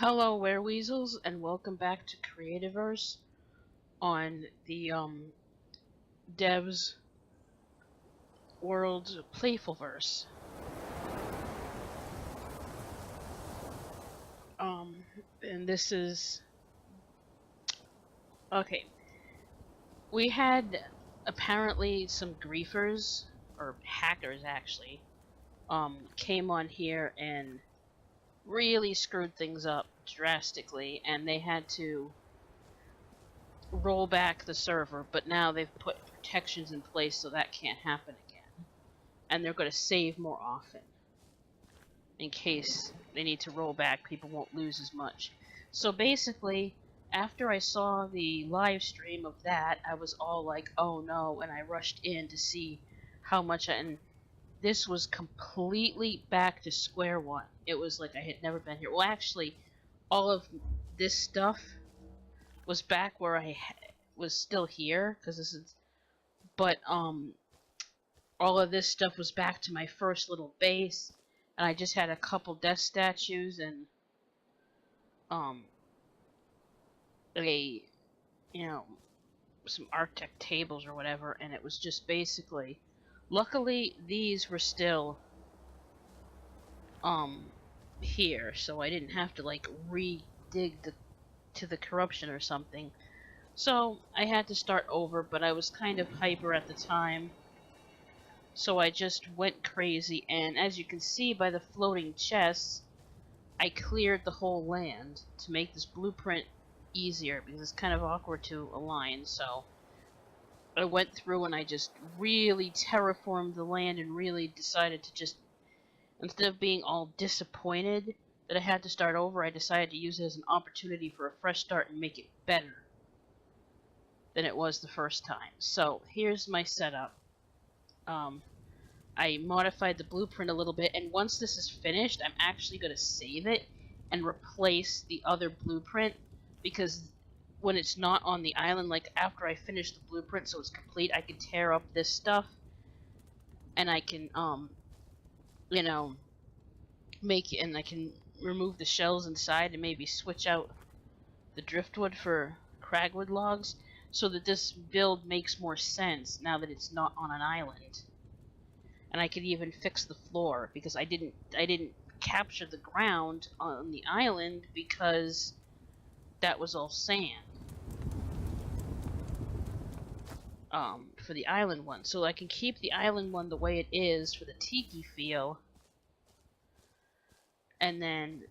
Hello, wereweasels, and welcome back to Creativerse on the devs world playfulverse. And this is okay. We had apparently some griefers or hackers actually came on here and really screwed things up drastically, and they had to roll back the server, but now they've put protections in place so that can't happen again. And they're going to save more often. In case they need to roll back, people won't lose as much. So basically, after I saw the live stream of that, I was all like, oh no, and I rushed in to see how much and this was completely back to square one. It was like I had never been here. Well, actually, all of this stuff was back where I was still here, because this is, but all of this stuff was back to my first little base, and I just had a couple death statues and a, some Arctic tables or whatever, and it was just basically, luckily these were still here, so I didn't have to like re-dig to the corruption or something. So I had to start over, but I was kind of hyper at the time, so I just went crazy, and as you can see by the floating chests, I cleared the whole land to make this blueprint easier, because it's kind of awkward to align. So I went through and I just really terraformed the land and really decided to just, instead of being all disappointed that I had to start over, I decided to use it as an opportunity for a fresh start and make it better than it was the first time. So here's my setup. I modified the blueprint a little bit, and once this is finished, I'm actually going to save it and replace the other blueprint, because when it's not on the island, like after I finish the blueprint so it's complete, I can tear up this stuff and I can make it, and I can remove the shells inside and maybe switch out the driftwood for cragwood logs, so that this build makes more sense now that it's not on an island. And I could even fix the floor, because I didn't capture the ground on the island because that was all sand. For the island one. So I can keep the island one the way it is for the tiki feel. And then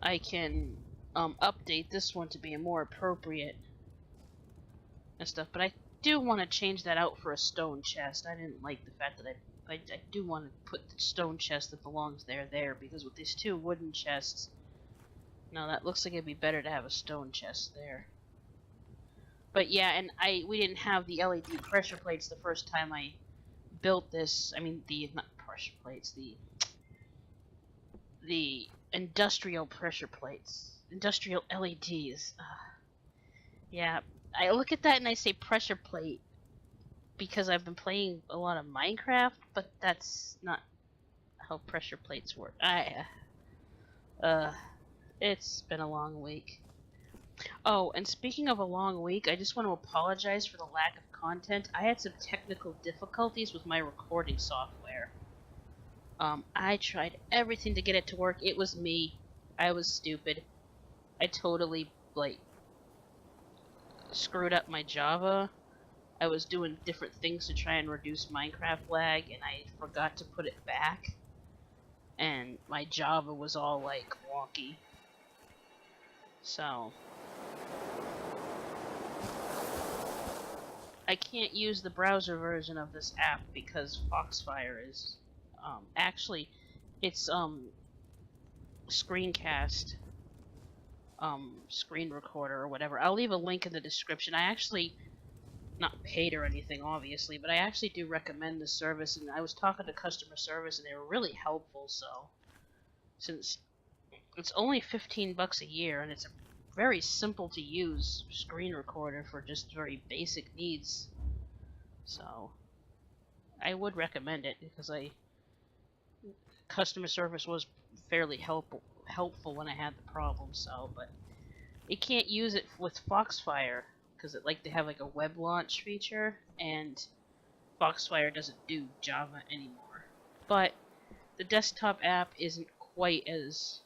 I can update this one to be more appropriate and stuff, but I do want to change that out for a stone chest. I didn't like the fact that I do want to put the stone chest that belongs there, because with these two wooden chests, no, that looks like it'd be better to have a stone chest there. But yeah, and we didn't have the LED pressure plates the first time I built this. I mean, not pressure plates, the industrial pressure plates, industrial LEDs. Yeah, I look at that and I say pressure plate because I've been playing a lot of Minecraft, but that's not how pressure plates work. It's been a long week. Oh, and speaking of a long week, I just want to apologize for the lack of content. I had some technical difficulties with my recording software. I tried everything to get it to work. It was me. I was stupid. I totally, screwed up my Java. I was doing different things to try and reduce Minecraft lag, and I forgot to put it back. And my Java was all, wonky. So I can't use the browser version of this app because Foxfire is, actually, it's, screencast, screen recorder or whatever. I'll leave a link in the description. I actually, not paid or anything obviously, but I actually do recommend the service, and I was talking to customer service and they were really helpful. So since it's only 15 bucks a year and it's a very simple to use screen recorder for just very basic needs, so I would recommend it, because I customer service was fairly helpful when I had the problem. So, but you can't use it with Foxfire because they have like a web launch feature, and Foxfire doesn't do Java anymore. But the desktop app isn't quite as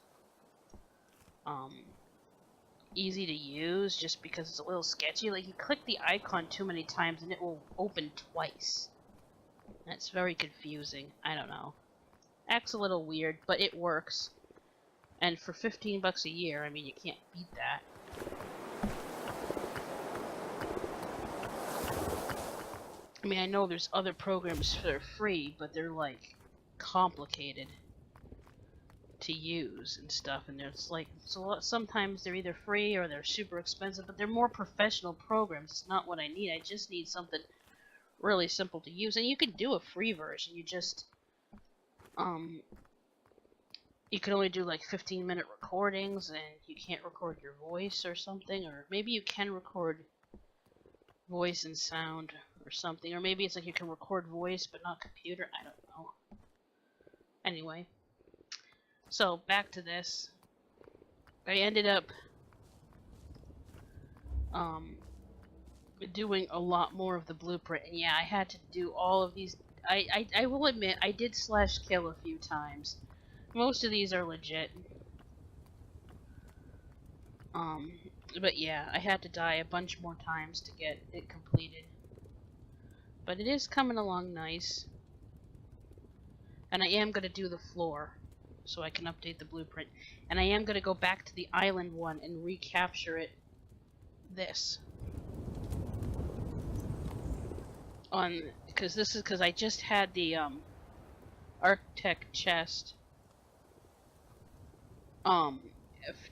easy to use just because it's a little sketchy. Like, you click the icon too many times and it will open twice. That's very confusing. I don't know. Acts a little weird, but it works. And for $15 a year, I mean, you can't beat that. I mean, I know there's other programs that are free, but they're, like, complicated to use and stuff, and there's, like, sometimes they're either free or they're super expensive, but they're more professional programs. It's not what I need. I just need something really simple to use, and you can do a free version. You just, you can only do, like, 15-minute recordings, and you can't record your voice or something, or maybe you can record voice and sound or something, or maybe it's like you can record voice but not computer. I don't know. Anyway, so back to this. I ended up doing a lot more of the blueprint, and yeah, I had to do all of these. I will admit, I did slash kill a few times. Most of these are legit. But yeah, I had to die a bunch more times to get it completed. But it is coming along nice. And I am going to do the floor, so I can update the blueprint. And I am going to go back to the island one and recapture it. This. Because I just had the, Architect chest,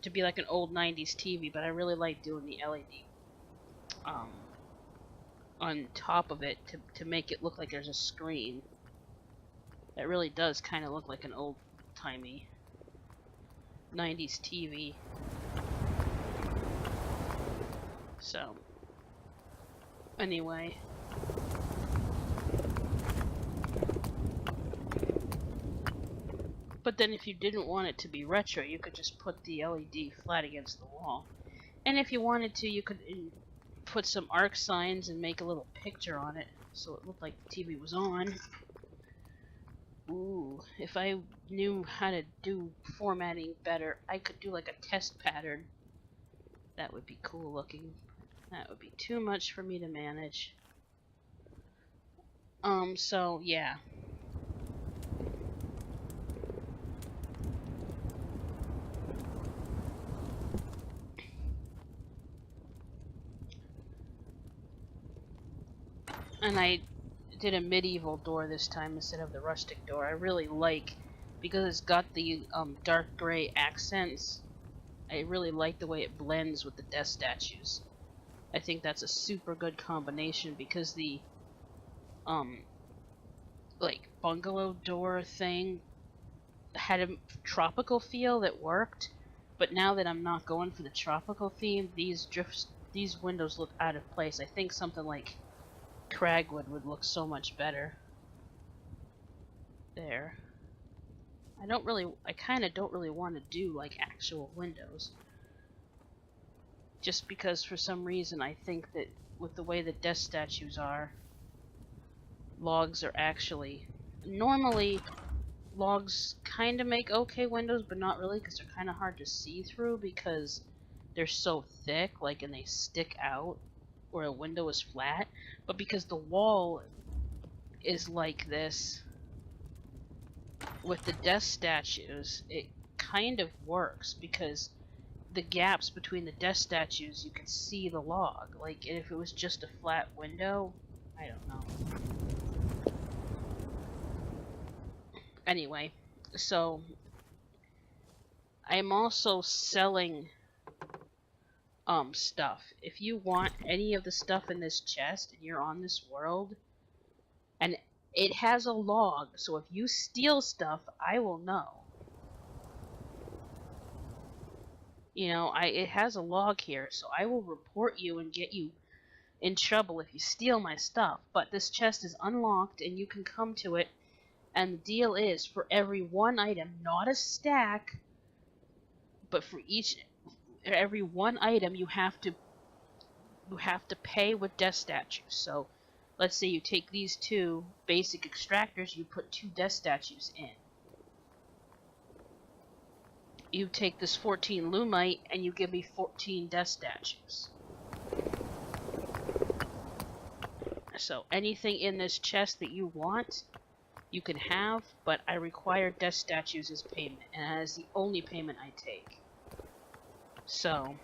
to be like an old 90s TV, but I really like doing the LED, on top of it to make it look like there's a screen. It really does kind of look like an old-timey 90s TV. So, anyway. But then if you didn't want it to be retro, you could just put the LED flat against the wall. And if you wanted to, you could put some arc signs and make a little picture on it so it looked like the TV was on. Ooh, if I knew how to do formatting better, I could do like a test pattern. That would be cool looking. That would be too much for me to manage. So yeah. And I did a medieval door this time instead of the rustic door. I really like, because it's got the dark gray accents, I really like the way it blends with the death statues. I think that's a super good combination, because the like bungalow door thing had a tropical feel that worked, but now that I'm not going for the tropical theme, these windows look out of place. I think something like Cragwood would look so much better. There. I kind of don't really want to do like actual windows. Just because for some reason I think that with the way the death statues are, logs are actually... Normally, logs kind of make okay windows, but not really, because they're kind of hard to see through because they're so thick, like, and they stick out, where a window is flat. But because the wall is like this with the death statues, it kind of works, because the gaps between the death statues, you can see the log. Like, if it was just a flat window, I don't know. Anyway, so I'm also selling stuff. If you want any of the stuff in this chest and you're on this world, and it has a log, so if you steal stuff, I will know. You know, it has a log here, so I will report you and get you in trouble if you steal my stuff. But this chest is unlocked, and you can come to it And the deal is, for every one item, not a stack, but for every one item, you have to pay with death statues. So, let's say you take these 2 basic extractors, you put 2 death statues in. You take this 14 lumite, and you give me 14 death statues. So, anything in this chest that you want, you can have, but I require death statues as payment, and that is the only payment I take. So,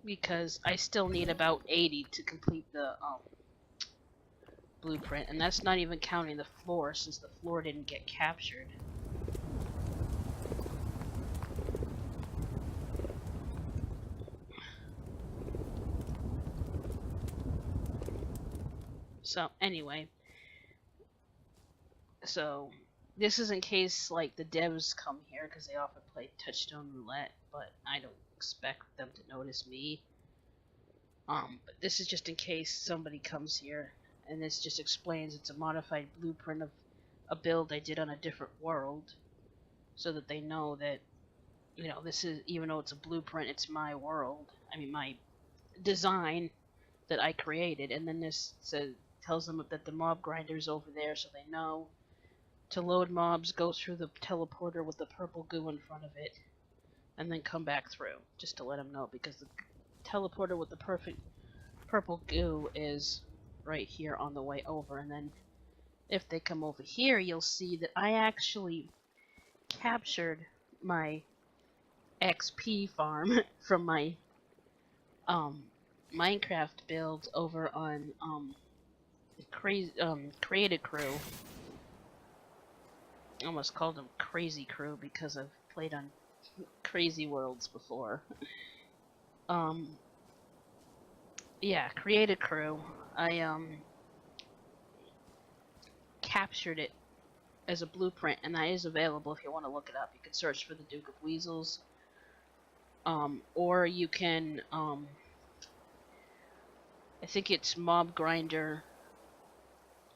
because I still need about 80 to complete the blueprint, and that's not even counting the floor, since the floor didn't get captured. So, anyway. So, this is in case, like, the devs come here, because they often play Touchstone Roulette, but I don't expect them to notice me. But this is just in case somebody comes here, and this just explains it's a modified blueprint of a build I did on a different world, so that they know that, you know, this is, even though it's a blueprint, it's my world. I mean, my design that I created, and then this tells them that the mob grinder's over there, so they know to load mobs, go through the teleporter with the purple goo in front of it, and then come back through, just to let them know, because the teleporter with the perfect purple goo is right here on the way over. And then if they come over here, you'll see that I actually captured my XP farm from my Minecraft build over on Created Crew. I almost called them Crazy Crew because I've played on Crazy Worlds before. Yeah, Created Crew. I captured it as a blueprint, and that is available if you want to look it up. You can search for the Duke of Weasels, or you can I think it's Mob Grinder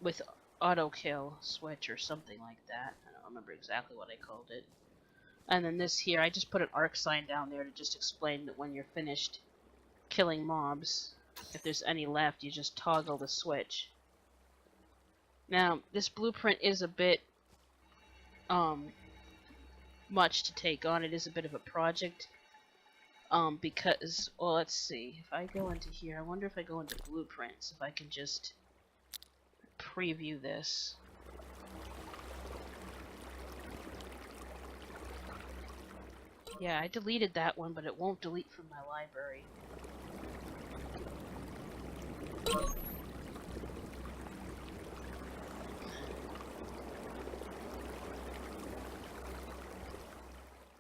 with auto kill switch or something like that. I don't remember exactly what I called it. And then this here, I just put an arc sign down there to just explain that when you're finished killing mobs, if there's any left, you just toggle the switch. Now, this blueprint is a bit much to take on. It is a bit of a project. Because, well, let's see. If I go into here, I wonder if I go into blueprints, if I can just preview this. Yeah, I deleted that one, but it won't delete from my library.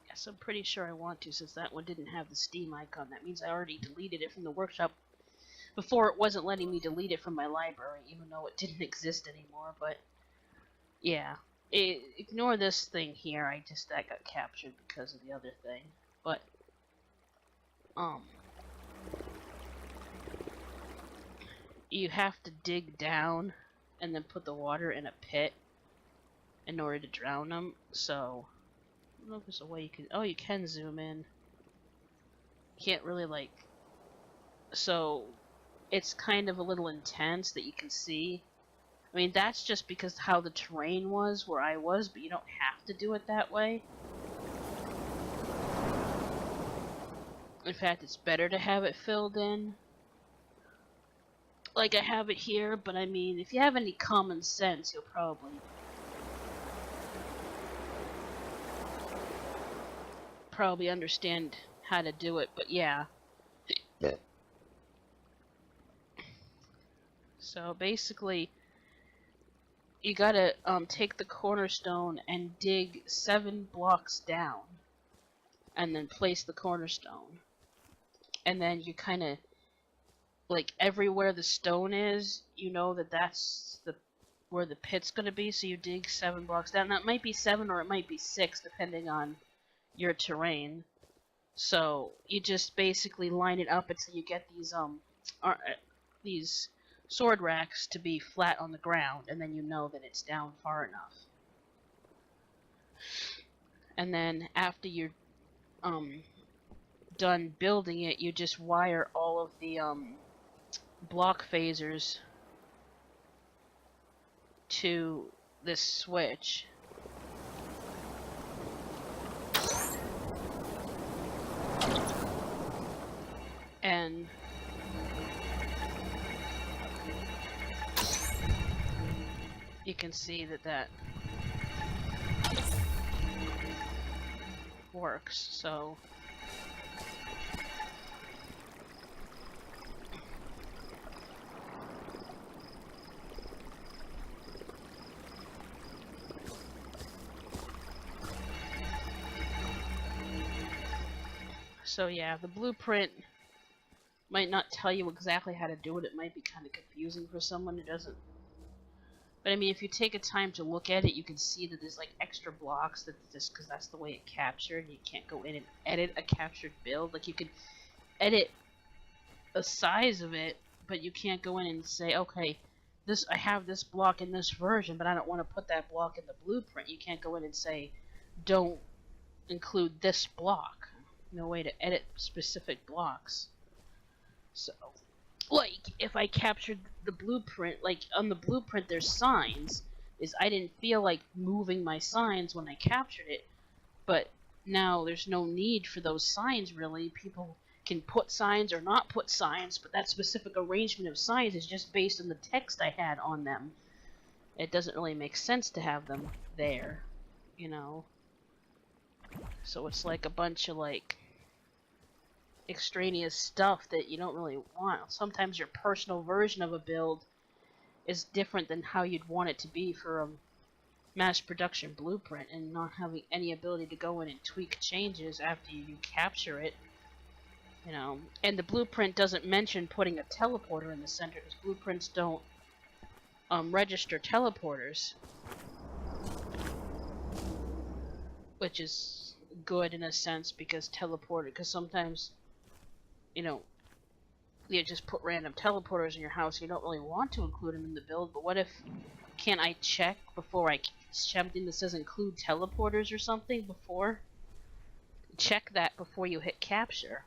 Yes, I'm pretty sure I want to, since that one didn't have the Steam icon. That means I already deleted it from the workshop before it wasn't letting me delete it from my library, even though it didn't exist anymore. But yeah, ignore this thing here. That got captured because of the other thing. But you have to dig down and then put the water in a pit in order to drown them. So I don't know if there's a way you can. Oh, you can zoom in. You can't really, like. So it's kind of a little intense that you can see. I mean, that's just because how the terrain was where I was, but you don't have to do it that way. In fact, it's better to have it filled in. Like I have it here, but I mean, if you have any common sense, you'll probably understand how to do it, but yeah. So basically, you gotta take the cornerstone and dig 7 blocks down, and then place the cornerstone. And then you kind of, like, everywhere the stone is, you know that's where the pit's gonna be, so you dig 7 blocks down. That might be 7 or it might be 6, depending on your terrain. So you just basically line it up until you get these sword racks to be flat on the ground, and then you know that it's down far enough. And then after you're done building it, you just wire all of the block phasers to this switch. And you can see that works. So yeah, the blueprint might not tell you exactly how to do it. It might be kind of confusing for someone who doesn't. But I mean, if you take a time to look at it, you can see that there's like extra blocks that's just because that's the way it captured. You can't go in and edit a captured build. Like you could edit the size of it, but you can't go in and say, okay, I have this block in this version, but I don't want to put that block in the blueprint. You can't go in and say, don't include this block. No way to edit specific blocks. So, like, if I captured the blueprint, like, on the blueprint there's signs, I didn't feel like moving my signs when I captured it, but now there's no need for those signs, really. People can put signs or not put signs, but that specific arrangement of signs is just based on the text I had on them. It doesn't really make sense to have them there, you know? So it's like a bunch of, like, extraneous stuff that you don't really want. Sometimes your personal version of a build is different than how you'd want it to be for a mass production blueprint, and not having any ability to go in and tweak changes after you capture it, you know. And the blueprint doesn't mention putting a teleporter in the center, because blueprints don't register teleporters, which is good in a sense, because sometimes, you know, you just put random teleporters in your house. You don't really want to include them in the build, but what if, can't I check before something that says include teleporters or something before? Check that before you hit capture.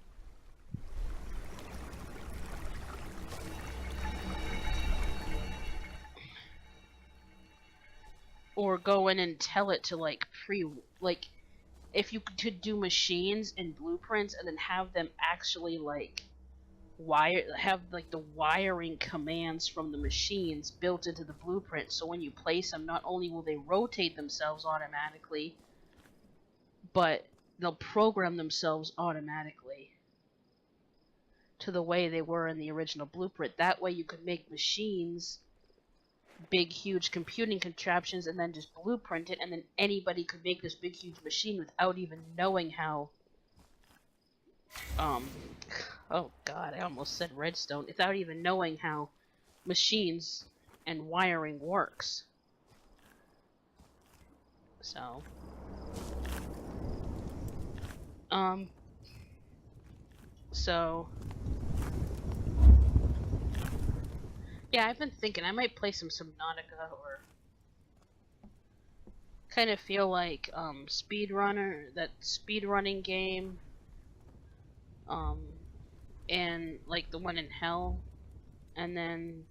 Or go in and tell it to like if you could do machines and blueprints and then have them actually like have like the wiring commands from the machines built into the blueprint, so when you place them, not only will they rotate themselves automatically, but they'll program themselves automatically to the way they were in the original blueprint. That way you could make machines, big huge computing contraptions, and then just blueprint it, and then anybody could make this big huge machine without even knowing how oh god, I almost said redstone, without even knowing how machines and wiring works. So yeah, I've been thinking I might play some Subnautica, or kind of feel like that speedrunning game, and like the one in Hell, and then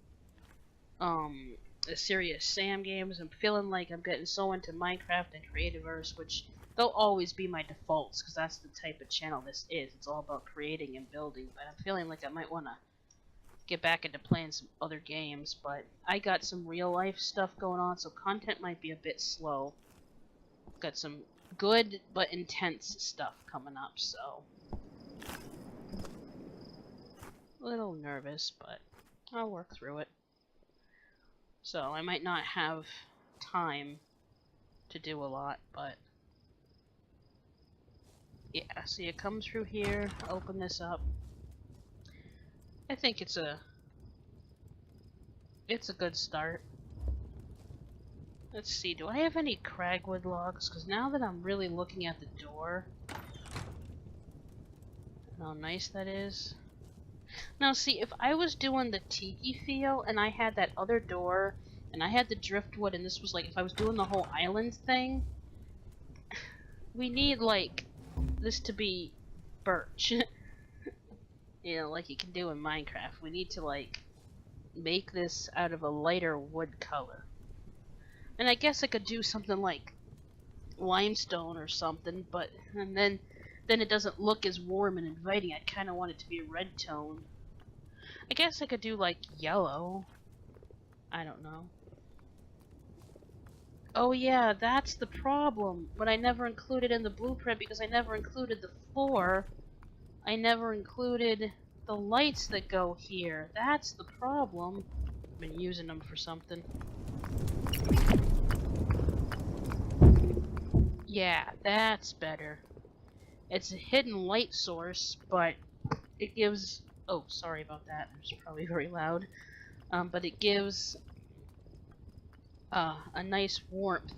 the Serious Sam games. I'm feeling like I'm getting so into Minecraft and Creativerse, which they'll always be my defaults because that's the type of channel this is. It's all about creating and building, but I'm feeling like I might want to get back into playing some other games, but I got some real life stuff going on, so content might be a bit slow. Got some good but intense stuff coming up, so a little nervous, but I'll work through it. So I might not have time to do a lot, but yeah, so you come through here, open this up. I think it's a good start. Let's see, do I have any cragwood logs? Because now that I'm really looking at the door, how nice that is. Now see, if I was doing the tiki feel and I had that other door and I had the driftwood and this was like if I was doing the whole island thing, we need like this to be birch. You know, like you can do in Minecraft. We need to like make this out of a lighter wood color. And I guess I could do something like limestone or something, but and then it doesn't look as warm and inviting. I kind of want it to be a red tone. I guess I could do like yellow. I don't know. Oh yeah, that's the problem. What I never included in the blueprint because I never included the floor. I never included the lights that go here. That's the problem. I've been using them for something. Yeah, that's better. It's a hidden light source, but it gives... Oh, sorry about that. It's probably very loud. But it gives a nice warmth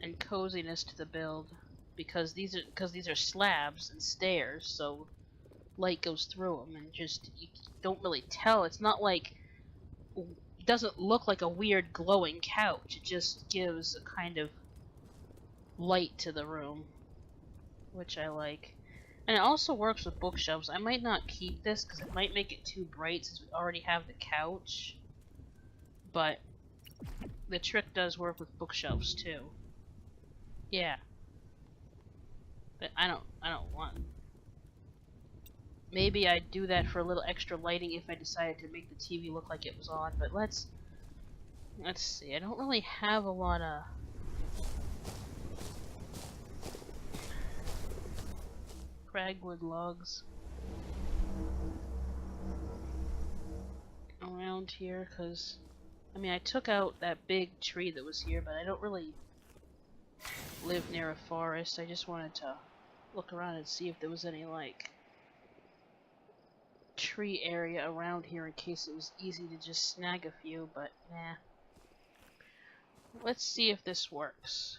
and coziness to the build because these are slabs and stairs, so light goes through them and just you don't really tell. It's not like it doesn't look like a weird glowing couch. It just gives a kind of light to the room, which I like. And it also works with bookshelves. I might not keep this because it might make it too bright since we already have the couch. But the trick does work with bookshelves too. Yeah. But I don't want... Maybe I'd do that for a little extra lighting if I decided to make the TV look like it was on, but let's see. I don't really have a lot of cragwood logs around here, because I mean I took out that big tree that was here, but I don't really live near a forest. I just wanted to look around and see if there was any like tree area around here in case it was easy to just snag a few, but nah. Let's see if this works.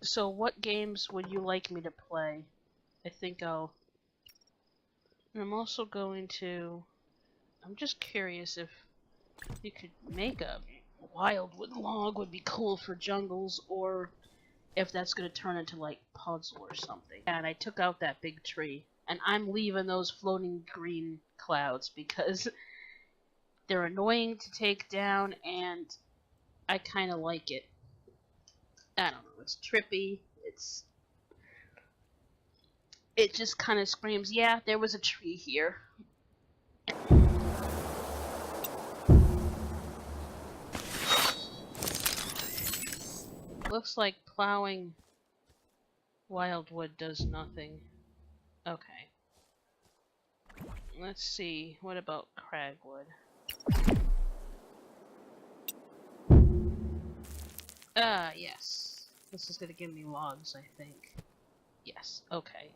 So what games would you like me to play? I think I'll... And I'm also going to... I'm just curious if you could make a wildwood log would be cool for jungles, or if that's going to turn into like puzzle or something. And I took out that big tree, and I'm leaving those floating green clouds because they're annoying to take down, and I kind of like it. I don't know, it's trippy, it just kind of screams, yeah, there was a tree here. Looks like plowing wildwood does nothing. Okay. Let's see, what about cragwood? Yes. This is gonna give me logs, I think. Yes, okay.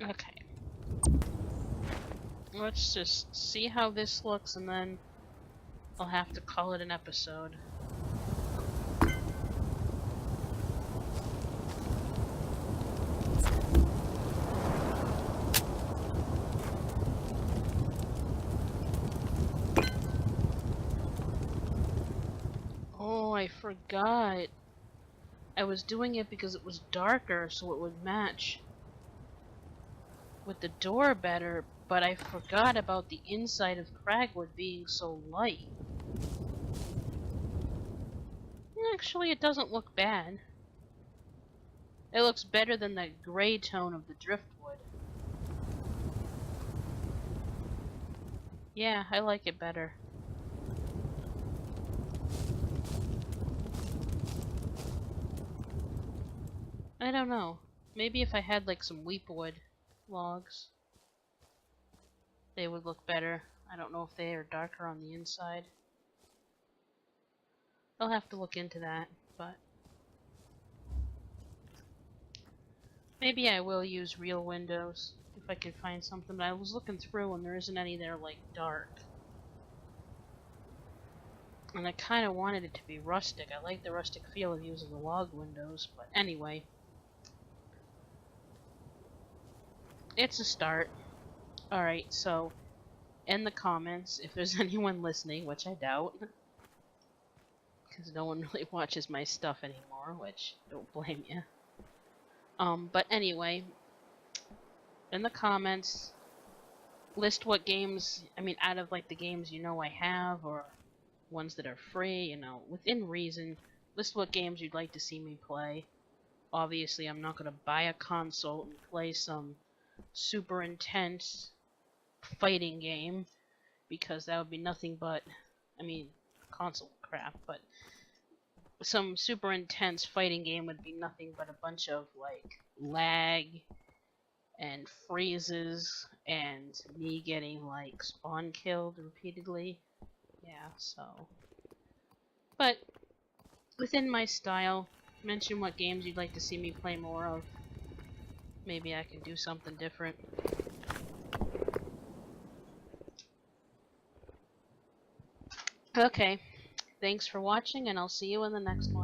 Okay. Let's just see how this looks, and then I'll have to call it an episode. Oh, I forgot. I was doing it because it was darker, so it would match with the door better, but I forgot about the inside of Cragwood being so light. Actually, it doesn't look bad. It looks better than the gray tone of the driftwood. Yeah, I like it better. I don't know. Maybe if I had like some weepwood logs, they would look better. I don't know if they are darker on the inside. I'll have to look into that, but maybe I will use real windows if I can find something. But I was looking through and there isn't any there like dark. And I kind of wanted it to be rustic. I like the rustic feel of using the log windows, but anyway. It's a start. Alright, so in the comments, if there's anyone listening, which I doubt, because no one really watches my stuff anymore, which, don't blame you. But anyway, in the comments, list what games, out of like the games you know I have, or ones that are free, within reason, list what games you'd like to see me play. Obviously, I'm not going to buy a console and play some super intense fighting game, because that would be nothing but, console crap, but some super intense fighting game would be nothing but a bunch of, like, lag and freezes and me getting, like, spawn killed repeatedly. Yeah, so. But, within my style, mention what games you'd like to see me play more of. Maybe I can do something different. Okay, thanks for watching, and I'll see you in the next one.